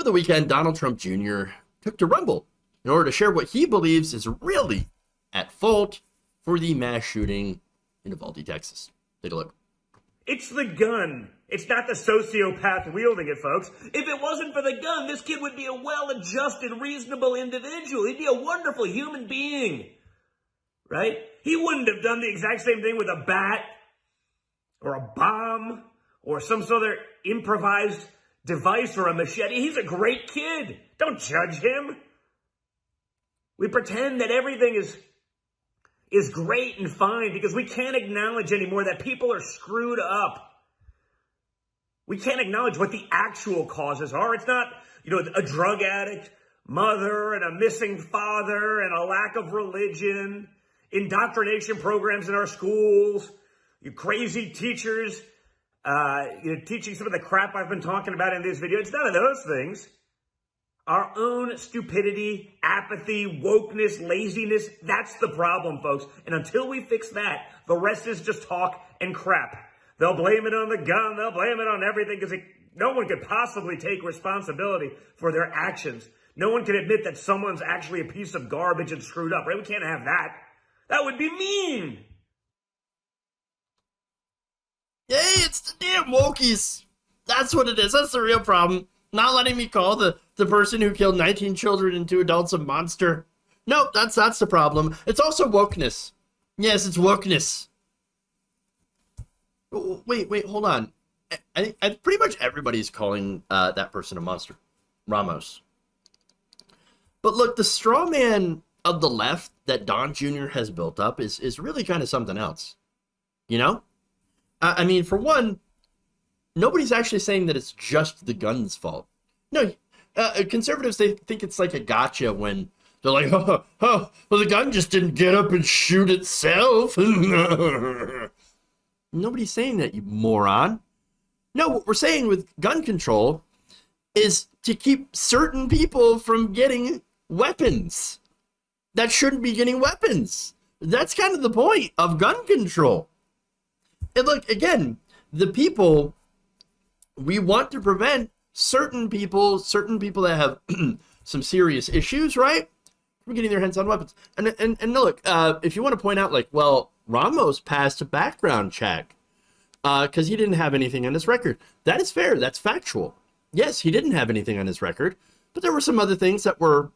Over the weekend, Donald Trump Jr. took to Rumble in order to share what he believes is really at fault for the mass shooting in Uvalde, Texas. Take a look. It's the gun. It's not the sociopath wielding it, folks. If it wasn't for the gun, this kid would be a well-adjusted, reasonable individual. He'd be a wonderful human being, right? He wouldn't have done the exact same thing with a bat or a bomb or some sort of improvised device or a machete. He's a great kid. Don't judge him. We pretend that everything is great and fine because we can't acknowledge anymore that people are screwed up. We can't acknowledge what the actual causes are. It's not, a drug addict, mother, and a missing father, and a lack of religion, indoctrination programs in our schools, you crazy teachers, teaching some of the crap I've been talking about in this video. It's none of those things. Our own stupidity, apathy, wokeness, laziness, that's the problem, folks. And until we fix that, the rest is just talk and crap. They'll blame it on the gun. They'll blame it on everything because no one could possibly take responsibility for their actions. No one can admit that someone's actually a piece of garbage and screwed up, right? We can't have that. That would be mean. Hey, it's the damn wokies. That's what it is. That's the real problem. Not letting me call the person who killed 19 children and 2 adults a monster. Nope, that's the problem. It's also wokeness. Yes, it's wokeness. Wait, hold on. I pretty much everybody's calling that person a monster. Ramos. But look, the straw man of the left that Don Jr. has built up is really kind of something else. I mean, for one, nobody's actually saying that it's just the gun's fault. No, conservatives, they think it's like a gotcha when they're like, well, the gun just didn't get up and shoot itself. Nobody's saying that, you moron. No, what we're saying with gun control is to keep certain people from getting weapons that shouldn't be getting weapons. That's kind of the point of gun control. And look, again, the people, we want to prevent certain people that have some serious issues, right, from getting their hands on weapons. And look, if you want to point out, like, well, Ramos passed a background check because he didn't have anything on his record. That is fair. That's factual. Yes, he didn't have anything on his record, but there were some other things that were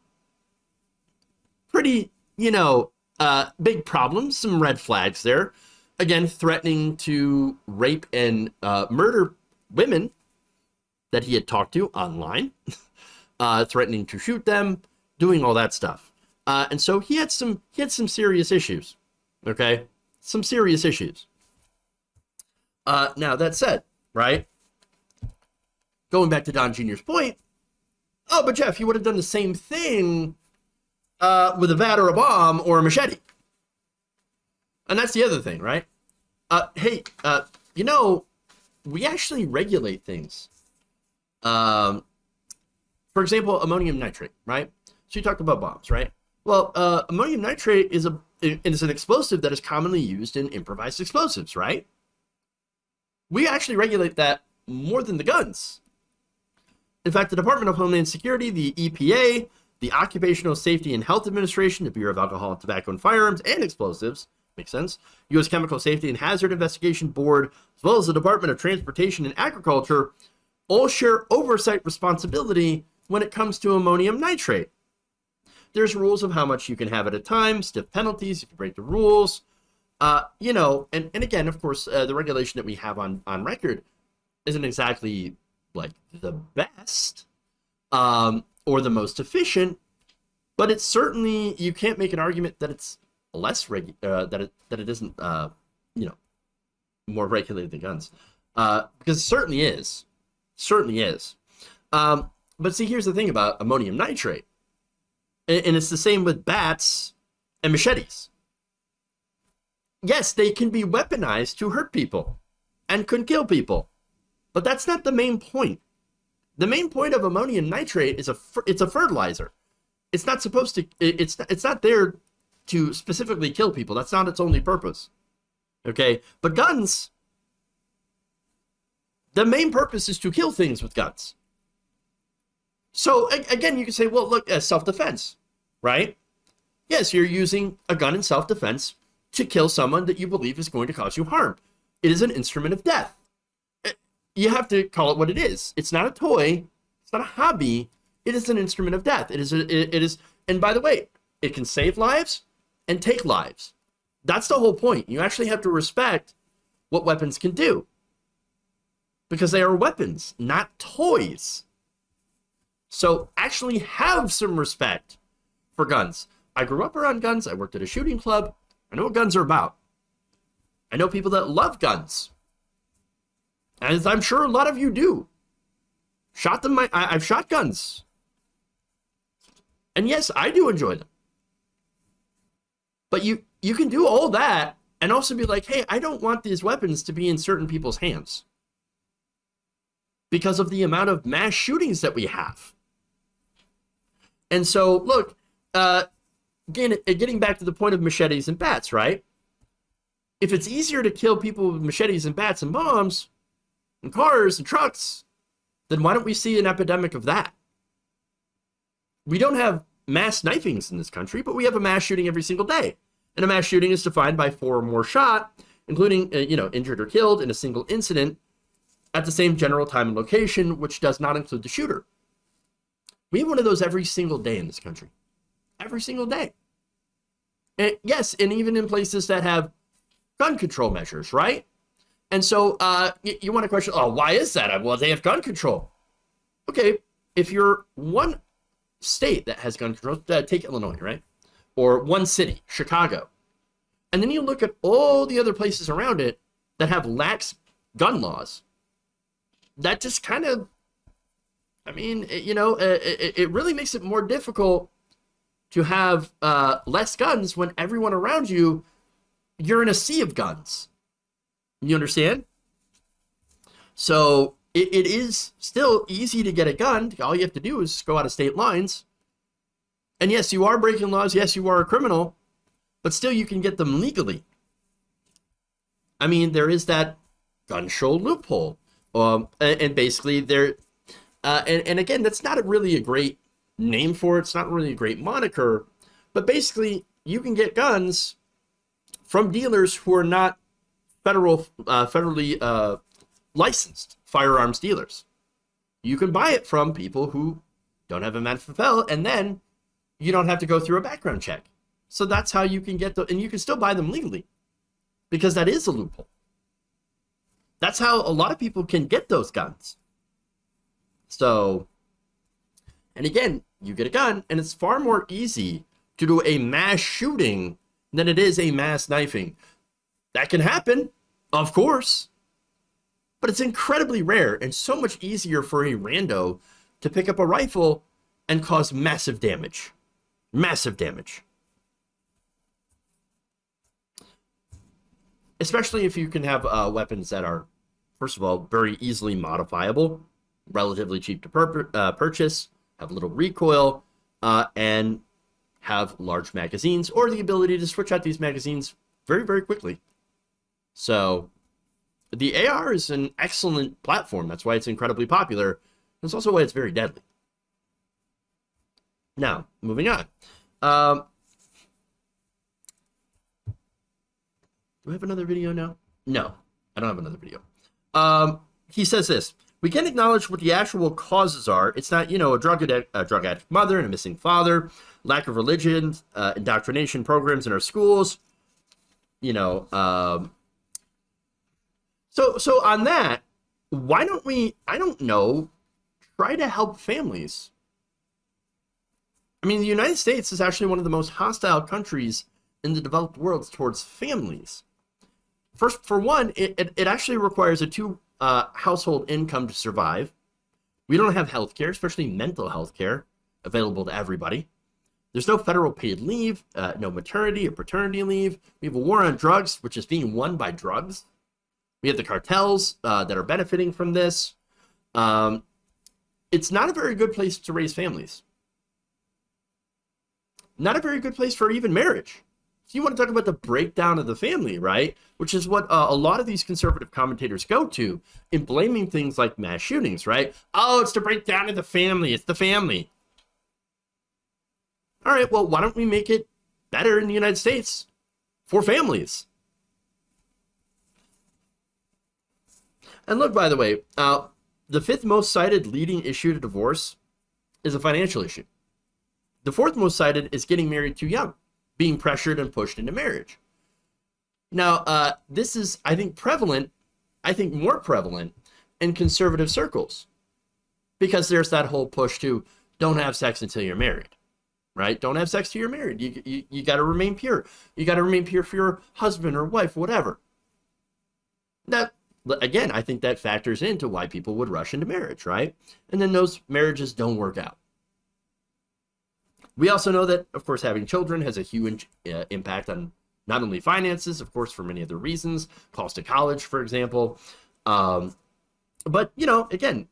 pretty, big problems, some red flags there. Again, threatening to rape and murder women that he had talked to online, threatening to shoot them, doing all that stuff. And so he had some serious issues. Okay? Some serious issues. Now, that said, right? Going back to Don Jr.'s point, oh, but Jeff, he would have done the same thing with a bat or a bomb or a machete. And that's the other thing, right? Hey, we actually regulate things. For example, ammonium nitrate, right? So you talked about bombs, right? Well, ammonium nitrate is an explosive that is commonly used in improvised explosives, right? We actually regulate that more than the guns. In fact, the Department of Homeland Security, the EPA, the Occupational Safety and Health Administration, the Bureau of Alcohol, Tobacco, and Firearms, and Explosives, makes sense, U.S. Chemical Safety and Hazard Investigation Board, as well as the Department of Transportation and Agriculture, all share oversight responsibility when it comes to ammonium nitrate. There's rules of how much you can have at a time, stiff penalties if you break the rules, and again, of course, the regulation that we have on record isn't exactly like the best or the most efficient, but it's certainly, you can't make an argument that it's less that it isn't more regulated than guns, because it certainly is. But see, here's the thing about ammonium nitrate, and it's the same with bats and machetes. Yes, they can be weaponized to hurt people and can kill people, but that's not the main point. The main point of ammonium nitrate is it's a fertilizer. It's not supposed to. It's not there to specifically kill people. That's not its only purpose. Okay, but guns. The main purpose is to kill things with guns. So again, you can say, well, look, self-defense, right? Yes, you're using a gun in self-defense to kill someone that you believe is going to cause you harm. It is an instrument of death. You have to call it what it is. It's not a toy. It's not a hobby. It is an instrument of death. It is, and by the way, it can save lives and take lives. That's the whole point. You actually have to respect what weapons can do, because they are weapons, not toys. So actually have some respect for guns. I grew up around guns. I worked at a shooting club. I know what guns are about. I know people that love guns, as I'm sure a lot of you do. Shot them. I've shot guns, and yes, I do enjoy them. But you can do all that and also be like, hey, I don't want these weapons to be in certain people's hands because of the amount of mass shootings that we have. And so, look, again, getting back to the point of machetes and bats, right? If it's easier to kill people with machetes and bats and bombs and cars and trucks, then why don't we see an epidemic of that? We don't have mass knifings in this country, but we have a mass shooting every single day. And a mass shooting is defined by 4 or more shot, including, injured or killed in a single incident at the same general time and location, which does not include the shooter. We have one of those every single day in this country. Every single day. And yes, and even in places that have gun control measures, right? And so you want to question, oh, why is that? Well, they have gun control. Okay, if you're one state that has gun control, take Illinois, right? Or one city, Chicago. And then you look at all the other places around it that have lax gun laws. That just kind of, it really makes it more difficult to have less guns when everyone around you, you're in a sea of guns. You understand? So it is still easy to get a gun. All you have to do is go out of state lines. And yes, you are breaking laws. Yes, you are a criminal, but still you can get them legally. I mean, there is that gun show loophole. And basically there, and again, that's not really a great name for it. It's not really a great moniker, but basically you can get guns from dealers who are not federally licensed firearms dealers. You can buy it from people who don't have a MFFL, and then you don't have to go through a background check. So that's how you can get and you can still buy them legally, because that is a loophole. That's how a lot of people can get those guns. So, and again, you get a gun, and it's far more easy to do a mass shooting than it is a mass knifing. That can happen, of course, but it's incredibly rare and so much easier for a rando to pick up a rifle and cause massive damage. Massive damage. Especially if you can have weapons that are, first of all, very easily modifiable, relatively cheap to purchase, have little recoil, and have large magazines, or the ability to switch out these magazines very, very quickly. So the AR is an excellent platform. That's why it's incredibly popular. That's also why it's very deadly. Now, moving on. Do I have another video now? No, I don't have another video. He says this: we can acknowledge what the actual causes are. It's not, a drug addict mother and a missing father, lack of religion, indoctrination programs in our schools. So on that, why don't we, I don't know, try to help families? I mean, the United States is actually one of the most hostile countries in the developed world towards families. First, for one, it actually requires a 2 household income to survive. We don't have health care, especially mental health care, available to everybody. There's no federal paid leave, no maternity or paternity leave. We have a war on drugs, which is being won by drugs. We have the cartels that are benefiting from this. It's not a very good place to raise families. Not a very good place for even marriage. you want to talk about the breakdown of the family, right? Which is what a lot of these conservative commentators go to in blaming things like mass shootings, right? Oh, it's the breakdown of the family. It's the family. All right, well, why don't we make it better in the United States for families? And look, by the way, the fifth most cited leading issue to divorce is a financial issue. The fourth most cited is getting married too young, being pressured and pushed into marriage. Now, this is, I think, more prevalent in conservative circles, because there's that whole push to don't have sex until you're married, right? Don't have sex till you're married. You got to remain pure. You got to remain pure for your husband or wife, whatever. That, again, I think that factors into why people would rush into marriage, right? And then those marriages don't work out. We also know that, of course, having children has a huge impact on not only finances, of course, for many other reasons, cost of college, for example. But, you know, again,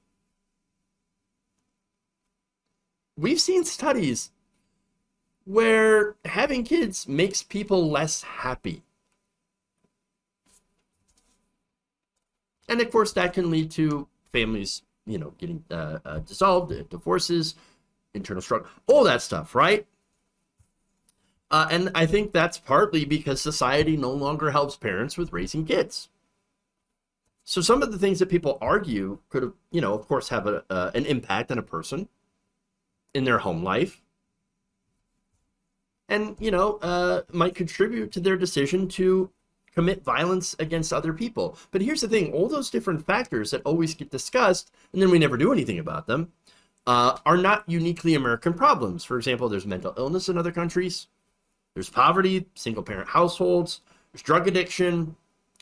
we've seen studies where having kids makes people less happy. And of course, that can lead to families, you know, getting dissolved, divorces, internal struggle, all that stuff, right? And I think that's partly because society no longer helps parents with raising kids. So some of the things that people argue could, you know, of course, have an impact on a person in their home life, and, you know, might contribute to their decision to commit violence against other people. But here's the thing, all those different factors that always get discussed, and then we never do anything about them, are not uniquely American problems. For example, there's mental illness in other countries. There's poverty, single-parent households. There's drug addiction,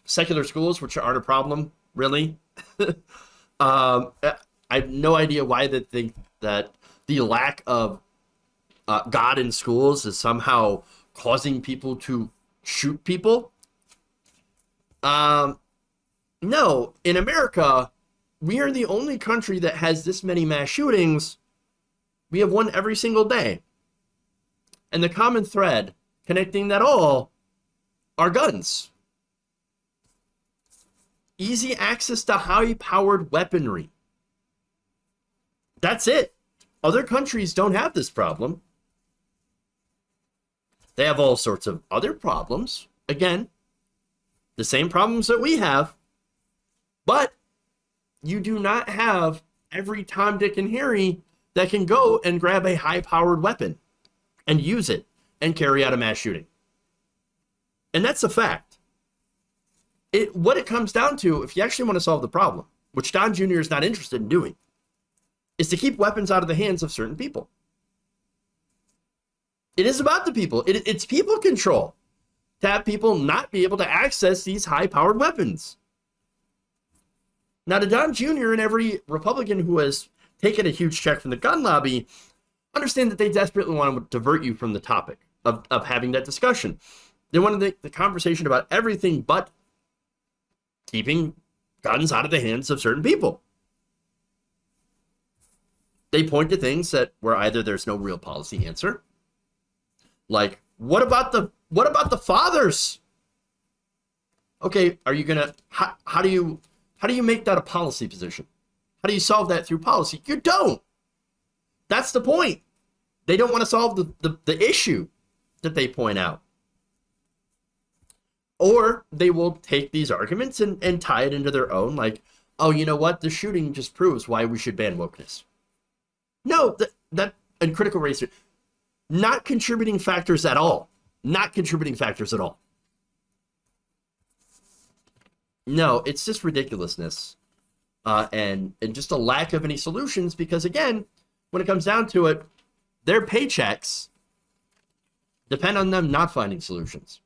secular schools, which aren't a problem, really. I have no idea why they think that the lack of God in schools is somehow causing people to shoot people. No, in America, we are the only country that has this many mass shootings. We have one every single day. And the common thread connecting that all are guns. Easy access to high-powered weaponry. That's it. Other countries don't have this problem. They have all sorts of other problems. Again, the same problems that we have. But you do not have every Tom, Dick, and Harry that can go and grab a high-powered weapon and use it and carry out a mass shooting. And that's a fact. What it comes down to, if you actually want to solve the problem, which Don Jr. is not interested in doing, is to keep weapons out of the hands of certain people. It is about the people. It's people control to have people not be able to access these high-powered weapons. Now, to Don Jr. and every Republican who has taken a huge check from the gun lobby, understand that they desperately want to divert you from the topic of having that discussion. They want to make the conversation about everything but keeping guns out of the hands of certain people. They point to things that where either there's no real policy answer, like what about the fathers? Okay, are you gonna how do you make that a policy position? How do you solve that through policy? You don't. That's the point. They don't want to solve the issue that they point out. Or they will take these arguments and tie it into their own, like, oh, you know what? The shooting just proves why we should ban wokeness. No, that and critical race, not contributing factors at all. Not contributing factors at all. No, it's just ridiculousness. And just a lack of any solutions, because again, when it comes down to it, their paychecks depend on them not finding solutions.